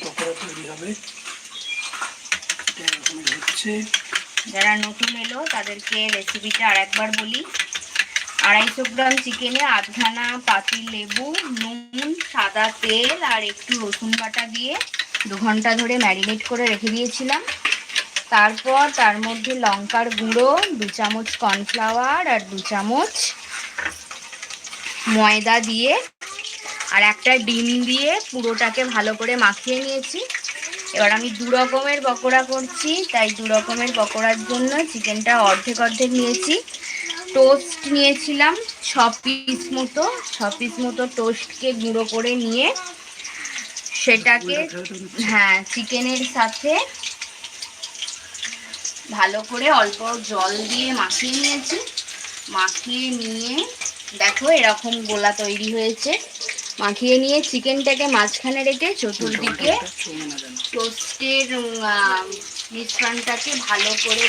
পকোড়া তৈরি হবে। হচ্ছে যারা নতুন এলো তাদেরকে রেসিপিটা আরেকবার বলি। 250 গ্রাম চিকেনে আধখানা পাতি লেবু, নুন, সাদা তেল আর একটু রসুন বাটা দিয়ে 2 ঘন্টা ধরে ম্যারিনেট করে রেখে দিয়েছিলাম। তারপর তার মধ্যে লঙ্কার গুঁড়ো, 2 চামচ কর্নফ্লাওয়ার আর 2 চামচ ময়দা দিয়ে আর একটা ডিম দিয়ে পুরোটাকে ভালো করে মাখিয়ে নিয়েছি। এবার আমি 2 রকমের পকোড়া করছি, তাই 2 রকমের পকোড়ার জন্য চিকেনটা অর্ধেক অর্ধেক নিয়েছি। টোস্ট নিয়েছিলাম 6 পিস মতো টোস্টকে গুঁড়ো করে নিয়ে সেটাকে চিকেনের সাথে ভালো করে অল্প জল দিয়ে মাখিয়ে নিয়েছি। মাখিয়ে নিয়ে দেখো এরকম গোলা তৈরি হয়েছে। মাখিয়ে নিয়ে চিকেনটাকে মাঝখানে রেখে চতুর্দিকে টোস্টের মিশ্রণটাকে ভালো করে